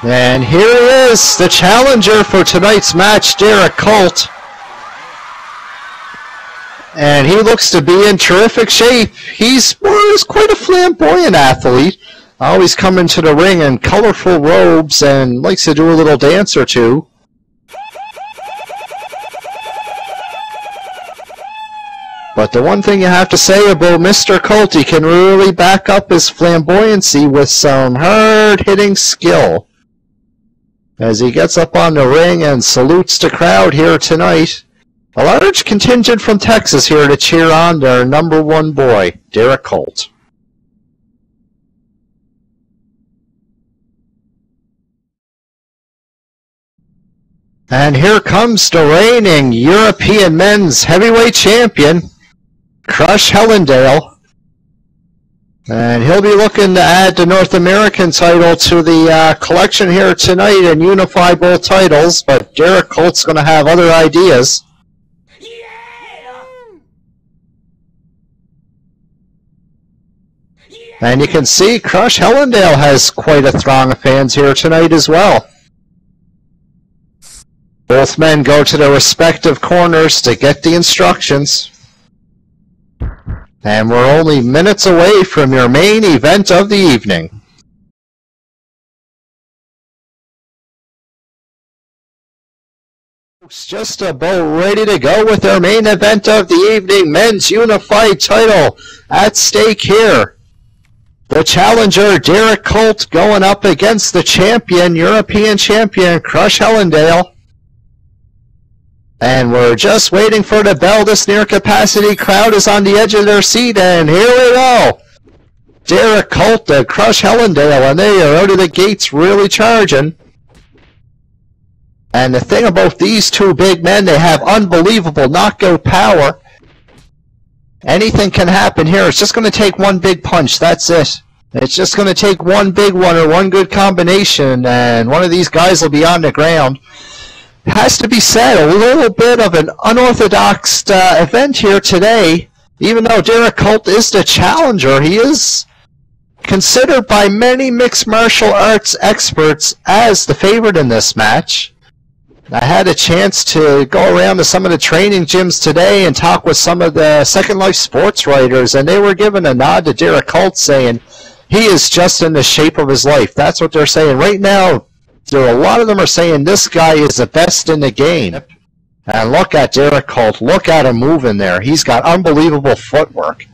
And here he is, the challenger for tonight's match, Derrick. And he looks to be in terrific shape. He's quite a flamboyant athlete. Always coming to the ring in colorful robes and likes to do a little dance or two. But the one thing you have to say about Mr. Colt, he can really back up his flamboyancy with some hard-hitting skill. As he gets up on the ring and salutes the crowd here tonight. A large contingent from Texas here to cheer on their #1 boy, Derrick Colt. And here comes the reigning European men's heavyweight champion, Crush Helendale. And he'll be looking to add the North American title to the collection here tonight and unify both titles, but Derrick Colt's going to have other ideas. And you can see Crush Helendale has quite a throng of fans here tonight as well. Both men go to their respective corners to get the instructions. And we're only minutes away from your main event of the evening. Just about ready to go with their main event of the evening, men's unified title at stake here. The challenger, Derrick Colt, going up against the champion, European champion, Crush Helendale. And we're just waiting for the bell. This near-capacity crowd is on the edge of their seat, and here we go. Derrick Colt to Crush Helendale, and they are out of the gates really charging. And the thing about these two big men, they have unbelievable knockout power. Anything can happen here. It's just going to take one big punch. That's it. It's just going to take one big one or one good combination, and one of these guys will be on the ground. It has to be said, a little bit of an unorthodox event here today. Even though Derrick Colt is the challenger, he is considered by many mixed martial arts experts as the favorite in this match. I had a chance to go around to some of the training gyms today and talk with some of the Second Life sports writers, and they were giving a nod to Derrick Colt, saying he is just in the shape of his life. That's what they're saying right now. A lot of them are saying this guy is the best in the game. And look at Derrick Colt. Look at him moving there. He's got unbelievable footwork.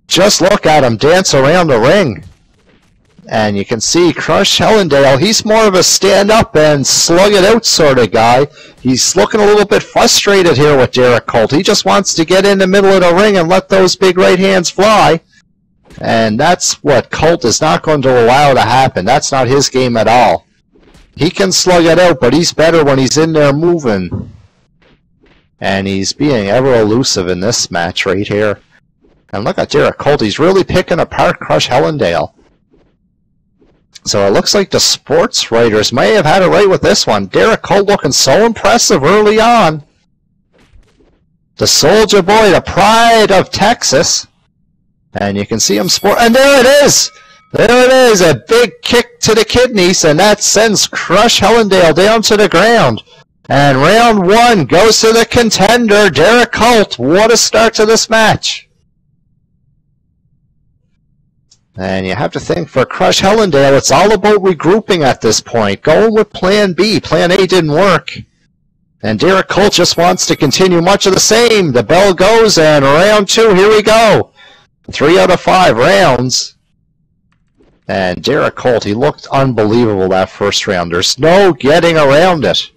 Just look at him dance around the ring. And you can see Crush Helendale, he's more of a stand-up and slug-it-out sort of guy. He's looking a little bit frustrated here with Derrick Colt. He just wants to get in the middle of the ring and let those big right hands fly. And that's what Colt is not going to allow to happen. That's not his game at all. He can slug it out, but he's better when he's in there moving. And he's being ever elusive in this match right here. And look at Derrick Colt. He's really picking apart Crush Helendale. So it looks like the sports writers may have had it right with this one. Derrick Colt looking so impressive early on. The soldier boy, the pride of Texas. And you can see him and there it is! There it is, a big kick to the kidneys, and that sends Crush Helendale down to the ground. And round one goes to the contender, Derrick Colt. What a start to this match. And you have to think for Crush Helendale, it's all about regrouping at this point. Going with Plan B. Plan A didn't work. And Derrick Colt just wants to continue much of the same. The bell goes, and round two, here we go. 3 out of 5 rounds. And Derrick Colt, he looked unbelievable that first round. There's no getting around it.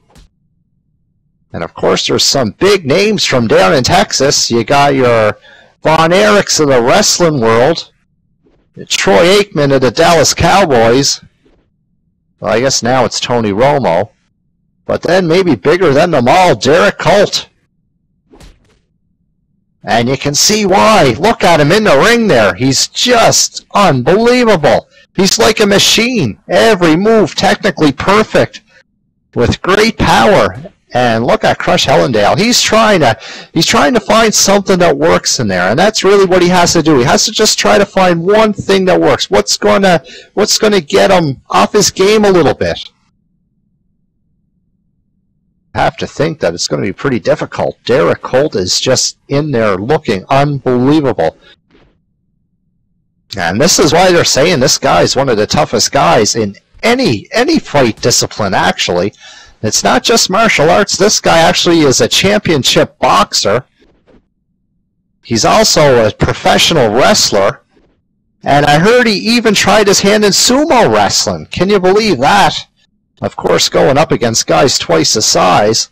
And of course, there's some big names from down in Texas. You got your Von Erichs of the wrestling world. Troy Aikman of the Dallas Cowboys. Well, I guess now it's Tony Romo. But then maybe bigger than them all, Derrick Colt. And you can see why. Look at him in the ring there. He's just unbelievable. He's like a machine. Every move technically perfect with great power. And look at Crush Helendale. He's trying to find something that works in there, and that's really what he has to do. He has to just try to find one thing that works. What's gonna get him off his game a little bit. have to think that it's going to be pretty difficult. Derrick Colt is just in there looking unbelievable. And this is why they're saying this guy is one of the toughest guys in any fight discipline, actually. It's not just martial arts. This guy actually is a championship boxer. He's also a professional wrestler. And I heard he even tried his hand in sumo wrestling. Can you believe that? Of course, going up against guys twice the size.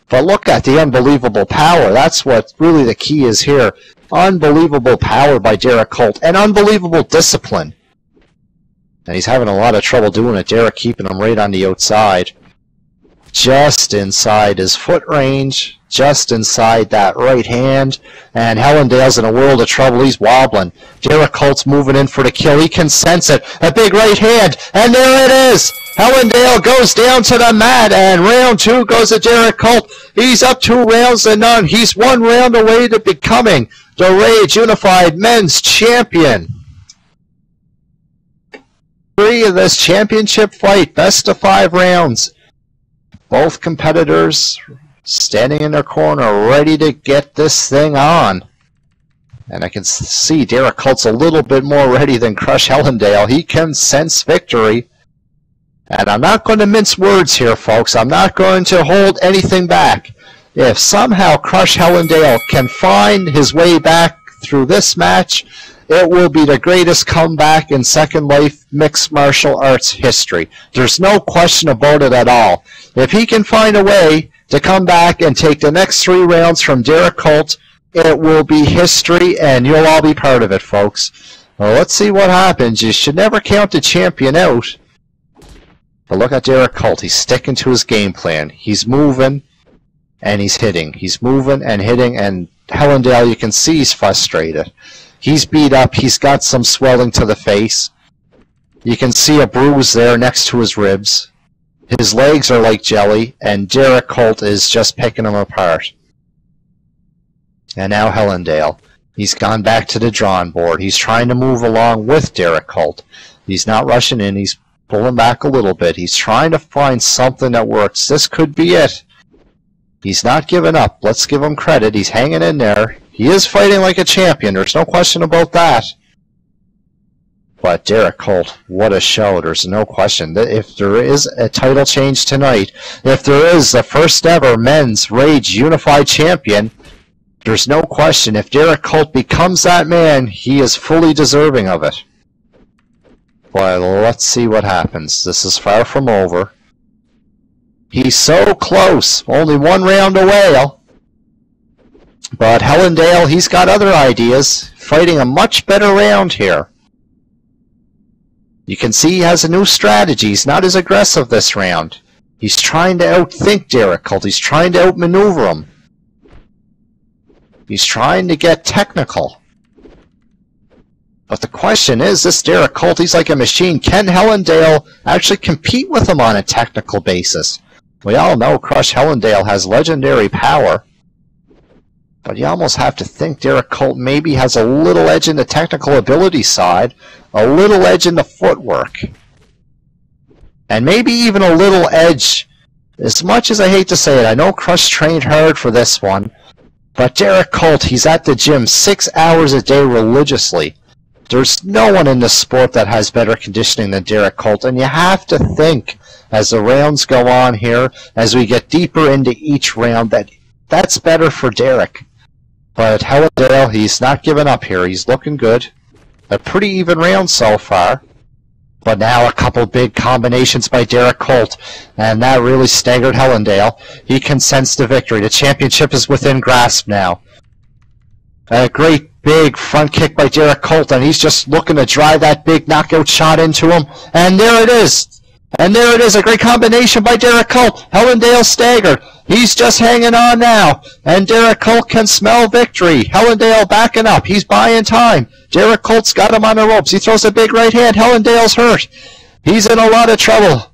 But look at the unbelievable power. That's what really the key is here. Unbelievable power by Derrick Colt. And unbelievable discipline. And he's having a lot of trouble doing it. Derrick keeping him right on the outside. Just inside his foot range. Just inside that right hand. And Helendale's in a world of trouble. He's wobbling. Derrick Colt's moving in for the kill. He can sense it. A big right hand. And there it is. Helendale goes down to the mat. And round 2 goes to Derrick Colt. He's up 2 rounds to none. He's 1 round away to becoming the RAGE Unified Men's Champion. 3 of this championship fight. Best of 5 rounds. Both competitors standing in their corner, ready to get this thing on. And I can see Derrick Colt's a little bit more ready than Crush Helendale. He can sense victory. And I'm not going to mince words here, folks. I'm not going to hold anything back. If somehow Crush Helendale can find his way back through this match, it will be the greatest comeback in Second Life mixed martial arts history. There's no question about it at all. If he can find a way to come back and take the next 3 rounds from Derrick Colt, it will be history, and you'll all be part of it, folks. Well, let's see what happens. You should never count the champion out. But look at Derrick Colt. He's sticking to his game plan. He's moving, and he's hitting. He's moving and hitting, and Helendale, you can see he's frustrated. He's beat up. He's got some swelling to the face. You can see a bruise there next to his ribs. His legs are like jelly, and Derrick Colt is just picking him apart. And now Helendale. He's gone back to the drawing board. He's trying to move along with Derrick Colt. He's not rushing in. He's pulling back a little bit. He's trying to find something that works. This could be it. He's not giving up. Let's give him credit. He's hanging in there. He is fighting like a champion. There's no question about that. But Derrick Colt, what a show. There's no question. If there is a title change tonight, if there is the first ever men's RAGE Unified Champion, there's no question. If Derrick Colt becomes that man, he is fully deserving of it. Well, let's see what happens. This is far from over. He's so close. Only 1 round away. But Helendale, he's got other ideas. Fighting a much better round here. You can see he has a new strategy. He's not as aggressive this round. He's trying to outthink Derrick Colt. He's trying to outmaneuver him. He's trying to get technical. But the question is, this Derrick Colt, he's like a machine. Can Helendale actually compete with him on a technical basis? We all know Crush Helendale has legendary power. But you almost have to think Derrick Colt maybe has a little edge in the technical ability side, a little edge in the footwork, and maybe even a little edge, as much as I hate to say it. I know Crush trained hard for this one, but Derrick Colt, he's at the gym 6 hours a day religiously. There's no one in the sport that has better conditioning than Derrick Colt, and you have to think, as the rounds go on here, as we get deeper into each round, that's better for Derrick. But Helendale, he's not giving up here. He's looking good. A pretty even round so far. But now a couple big combinations by Derrick Colt, and that really staggered Helendale. He can sense the victory. The championship is within grasp now. A great big front kick by Derrick Colt, and he's just looking to drive that big knockout shot into him. And there it is. And there it is, a great combination by Derrick Colt. Helendale staggered. He's just hanging on now. And Derrick Colt can smell victory. Helendale backing up. He's buying time. Derrick Colt's got him on the ropes. He throws a big right hand. Helendale's hurt. He's in a lot of trouble.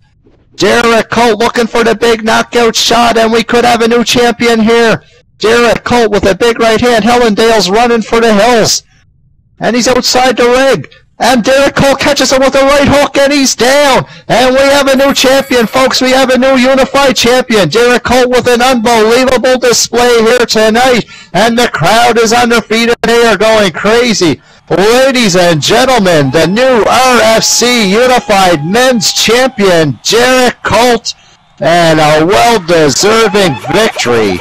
Derrick Colt looking for the big knockout shot, and we could have a new champion here. Derrick Colt with a big right hand. Helendale's running for the hills. And he's outside the ring. And Derrick Colt catches him with a right hook, and he's down. And we have a new champion, folks. We have a new unified champion. Derrick Colt with an unbelievable display here tonight. And the crowd is on their feet, and they are going crazy. Ladies and gentlemen, the new RFC Unified Men's Champion, Derrick Colt, and a well-deserving victory.